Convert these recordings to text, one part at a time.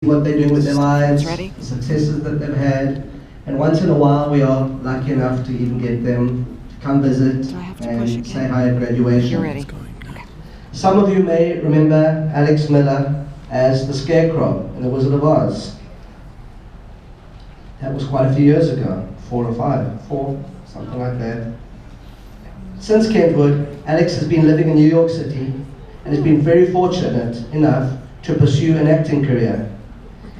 what they're doing with their lives, the successes that they've had, and once in a while we are lucky enough to even get them to come visit and say hi at graduation. You're ready. Okay. Some of you may remember Alex Miller as the Scarecrow in The Wizard of Oz. That was quite a few years ago, 4 or 5, something like that. Since Kentwood, Alex has been living in New York City and has been very fortunate enough to pursue an acting career.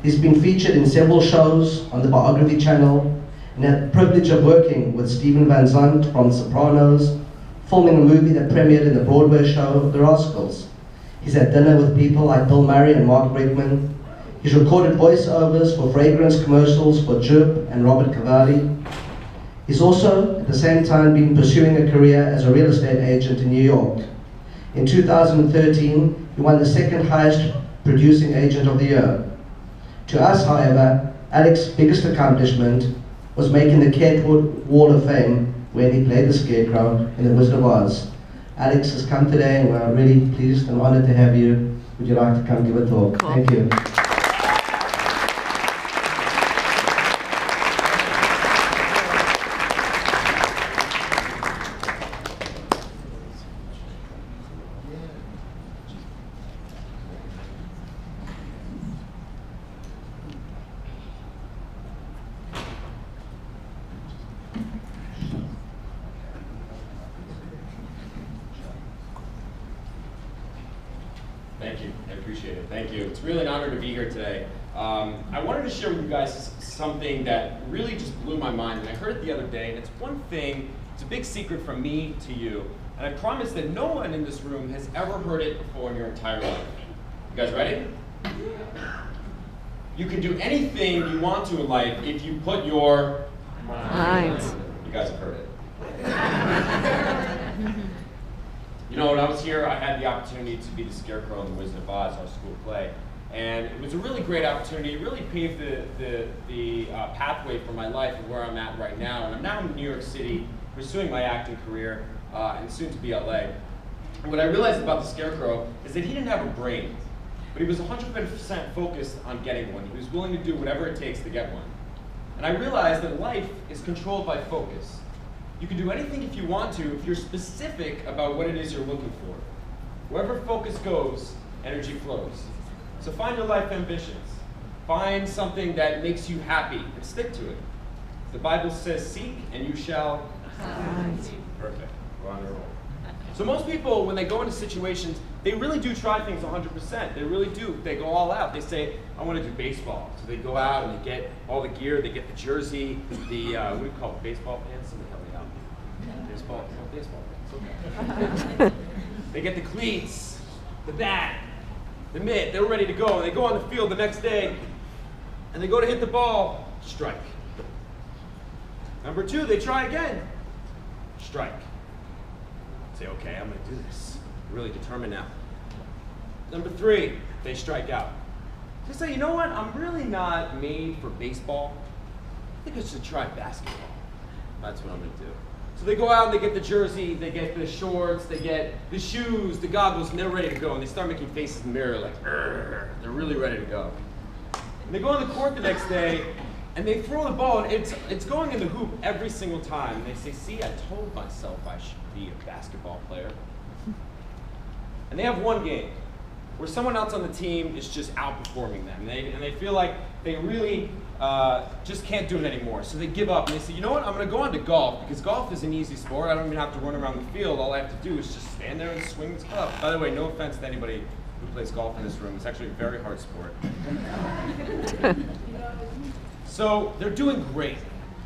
He's been featured in several shows on the Biography Channel and had the privilege of working with Stephen Van Zandt from The Sopranos, filming a movie that premiered in the Broadway show The Rascals. He's had dinner with people like Bill Murray and Mark Bregman. He's recorded voiceovers for fragrance commercials for Jib and Robert Cavalli. He's also, at the same time, been pursuing a career as a real estate agent in New York. In 2013, he won the second highest producing agent of the year. To us, however, Alex's biggest accomplishment was making the Kentwood Wall of Fame when he played the Scarecrow in The Wizard of Oz. Alex has come today and we're really pleased and honored to have you. Would you like to come give a talk? Cool. Thank you. Thank you. I appreciate it. Thank you. It's really an honor to be here today. I wanted to share with you guys something that really just blew my mind, and I heard it the other day, and it's one thing, it's a big secret from me to you, and I promise that no one in this room has ever heard it before in your entire life. You guys ready? You can do anything you want to in life if you put your mind. You guys have heard it. You know, when I was here, I had the opportunity to be the Scarecrow in The Wizard of Oz, our school play. And it was a really great opportunity. It really paved the pathway for my life and where I'm at right now. And I'm now in New York City, pursuing my acting career, and soon to be LA. And what I realized about the Scarecrow is that he didn't have a brain, but he was 100% focused on getting one. He was willing to do whatever it takes to get one. And I realized that life is controlled by focus. You can do anything if you want to, if you're specific about what it is you're looking for. Wherever focus goes, energy flows. So find your life ambitions. Find something that makes you happy and stick to it. The Bible says, seek and you shall find. Perfect. We're on a roll. So most people, when they go into situations, they really do try things 100%. They really do. They go all out. They say, I want to do baseball. So they go out and they get all the gear. They get the jersey, the, what do you call it, baseball pants? Somebody help me out. Baseball pants, okay. They get the cleats, the bat, the mitt. They're ready to go. And they go on the field the next day, and they go to hit the ball, strike. Number 2, they try again, strike. Say, okay, I'm going to do this. I'm really determined now. Number 3, they strike out. They say, you know what? I'm really not made for baseball. I think I should try basketball. That's what I'm going to do. So they go out and they get the jersey, they get the shorts, they get the shoes, the goggles, and they're ready to go. And they start making faces in the mirror like, "Urgh." They're really ready to go. And they go on the court the next day, and they throw the ball, and it's going in the hoop every single time. And they say, see, I told myself I should be a basketball player. And they have one game where someone else on the team is just outperforming them. And they feel like they really just can't do it anymore. So they give up and they say, you know what, I'm going to go on to golf, because golf is an easy sport. I don't even have to run around the field. All I have to do is just stand there and swing this club. By the way, no offense to anybody who plays golf in this room. It's actually a very hard sport. So they're doing great.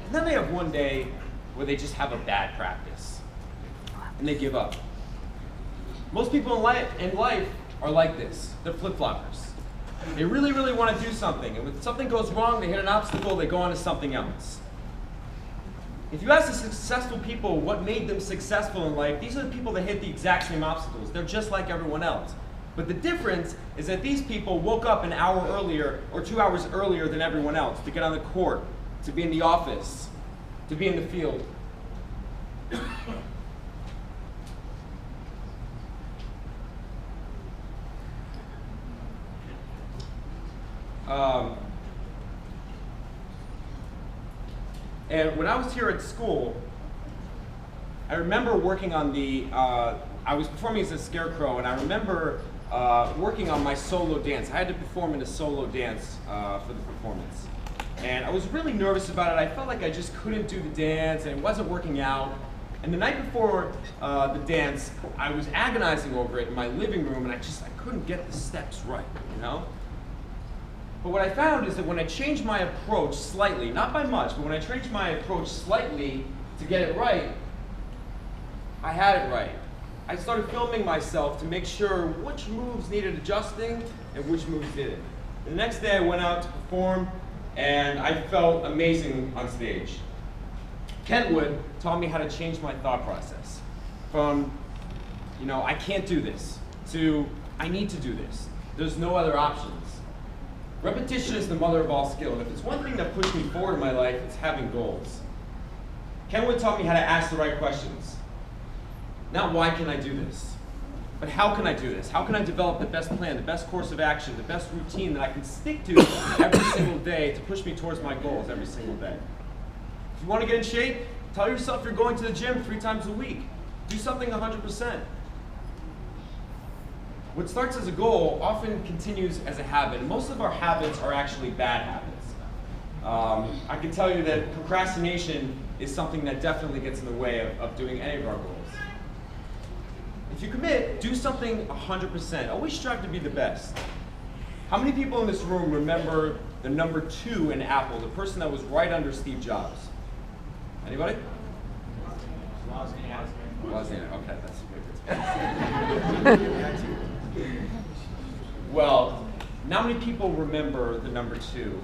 And then they have one day where they just have a bad practice. And they give up. Most people in life are like this. They're flip-floppers. They really, really want to do something, and when something goes wrong, they hit an obstacle, they go on to something else. If you ask the successful people what made them successful in life, these are the people that hit the exact same obstacles. They're just like everyone else. But the difference is that these people woke up an hour earlier or 2 hours earlier than everyone else to get on the court, to be in the office, to be in the field. And when I was here at school, I remember working on I was performing as a scarecrow, and I remember working on my solo dance. I had to perform in a solo dance for the performance. And I was really nervous about it. I felt like I just couldn't do the dance, and it wasn't working out. And the night before the dance, I was agonizing over it in my living room, and I couldn't get the steps right, you know? But what I found is that when I changed my approach slightly, not by much, but when I changed my approach slightly to get it right, I had it right. I started filming myself to make sure which moves needed adjusting and which moves didn't. The next day I went out to perform, and I felt amazing on stage. Kentwood taught me how to change my thought process from, you know, I can't do this, to I need to do this. There's no other options. Repetition is the mother of all skill, and if it's one thing that pushed me forward in my life, it's having goals. Kentwood taught me how to ask the right questions. Not why can I do this, but how can I do this? How can I develop the best plan, the best course of action, the best routine that I can stick to every single day to push me towards my goals every single day? If you want to get in shape, tell yourself you're going to the gym 3 times a week. Do something 100%. What starts as a goal often continues as a habit, and most of our habits are actually bad habits. I can tell you that procrastination is something that definitely gets in the way of doing any of our goals. If you commit, do something 100%. Always strive to be the best. How many people in this room remember the number 2 in Apple, the person that was right under Steve Jobs? Anybody? Wozniak. Okay, that's good. Well, not many people remember the number 2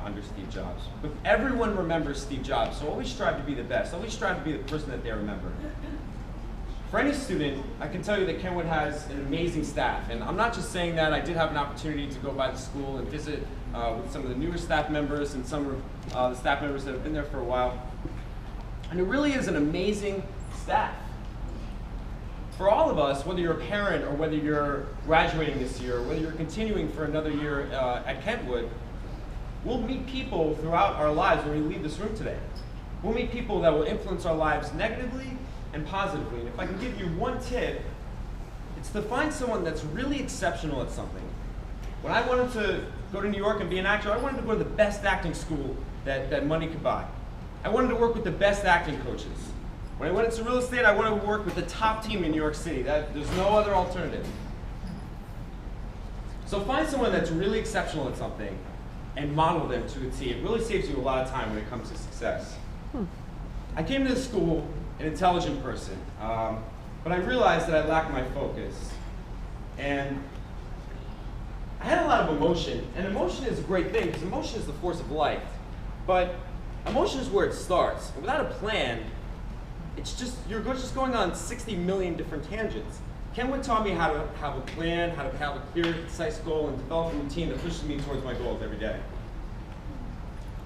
under Steve Jobs, but everyone remembers Steve Jobs. So always strive to be the best. Always strive to be the person that they remember. For any student, I can tell you that Kentwood has an amazing staff, and I'm not just saying that. I did have an opportunity to go by the school and visit with some of the newer staff members and some of the staff members that have been there for a while. And it really is an amazing staff. For all of us, whether you're a parent or whether you're graduating this year, or whether you're continuing for another year at Kentwood, we'll meet people throughout our lives when we leave this room today. We'll meet people that will influence our lives negatively and positively. And if I can give you one tip, it's to find someone that's really exceptional at something. When I wanted to go to New York and be an actor, I wanted to go to the best acting school that money could buy. I wanted to work with the best acting coaches. When I went into real estate, I wanted to work with the top team in New York City. There's no other alternative. So find someone that's really exceptional at something and model them to a T. It really saves you a lot of time when it comes to success. I came to this school an intelligent person, but I realized that I lacked my focus. And I had a lot of emotion, and emotion is a great thing because emotion is the force of life. But emotion is where it starts. And without a plan, you're just going on 60 million different tangents. Kentwood taught me how to have a plan, how to have a clear, concise goal, and develop a routine that pushes me towards my goals every day.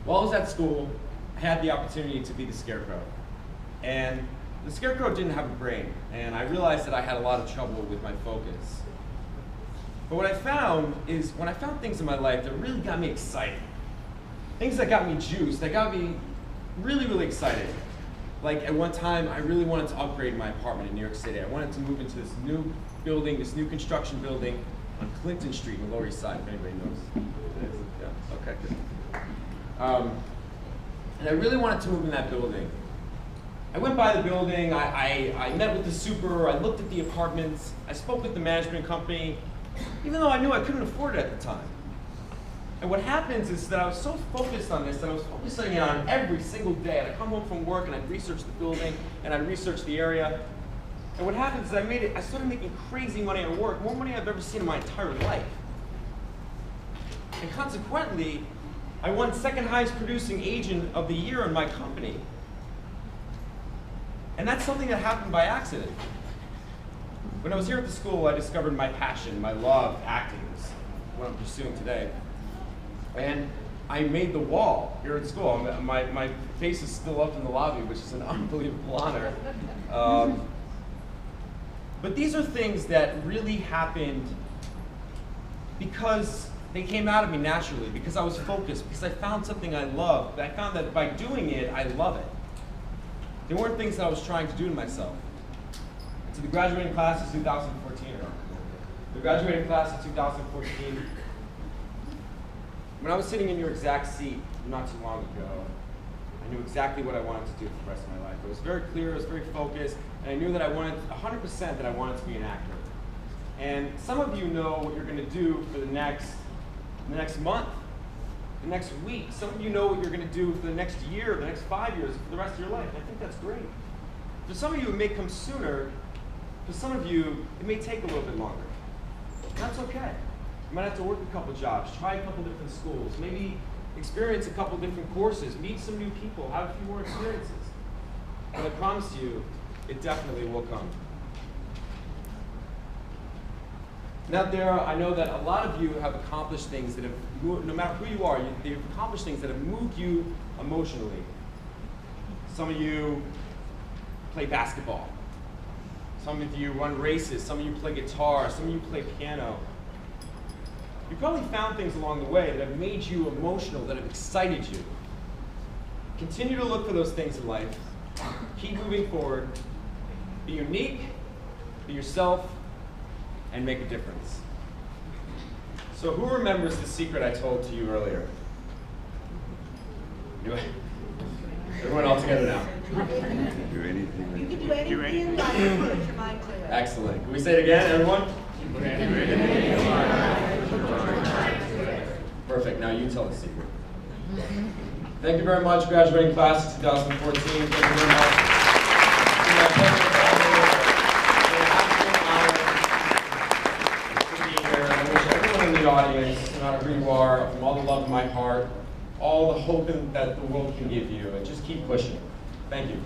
While I was at school, I had the opportunity to be the scarecrow. And the scarecrow didn't have a brain, and I realized that I had a lot of trouble with my focus. But what I found is when I found things in my life that really got me excited, things that got me juiced, that got me really, really excited. Like at one time, I really wanted to upgrade my apartment in New York City. I wanted to move into this new building, this new construction building on Clinton Street in the Lower East Side, if anybody knows. Yeah, okay, good. And I really wanted to move in that building. I went by the building, I met with the super, I looked at the apartments, I spoke with the management company, even though I knew I couldn't afford it at the time. And what happens is that I was so focused on this that I was focusing on every single day. And I'd come home from work and I'd research the building and I'd research the area. And what happens is I started making crazy money at work, more money I've ever seen in my entire life. And consequently, I won second highest producing agent of the year in my company. And that's something that happened by accident. When I was here at the school, I discovered my passion, my love, acting, is what I'm pursuing today. And I made the wall here at school. My face is still up in the lobby, which is an unbelievable honor. But these are things that really happened because they came out of me naturally because I was focused, because I found something I loved. I found that by doing it, I love it. They weren't things that I was trying to do to myself. And to the graduating class of 2014, the graduating class of 2014, when I was sitting in your exact seat not too long ago, I knew exactly what I wanted to do for the rest of my life. It was very clear, it was very focused, and I knew that I wanted, 100% that I wanted to be an actor. And some of you know what you're going to do for the next month, the next week. Some of you know what you're going to do for the next year, the next 5 years, for the rest of your life. I think that's great. For some of you, it may come sooner. For some of you, it may take a little bit longer. That's okay. You might have to work a couple jobs, try a couple different schools, maybe experience a couple different courses, meet some new people, have a few more experiences. But I promise you, it definitely will come. Now, I know that a lot of you have accomplished things that have moved, no matter who you are, you've accomplished things that have moved you emotionally. Some of you play basketball. Some of you run races. Some of you play guitar. Some of you play piano. You probably found things along the way that have made you emotional, that have excited you. Continue to look for those things in life. Keep moving forward. Be unique, be yourself, and make a difference. So who remembers the secret I told to you earlier? Everyone all together now. Do anything. You can do anything like you put your mind to it. Excellent. Can we say it again, everyone? Perfect. Now you tell the secret. Thank you very much, graduating class of 2014. Thank you very much. It's been my pleasure to be here. I wish everyone in the audience, no matter who you are, from all the love in my heart, all the hope that the world can give you, and just keep pushing. Thank you.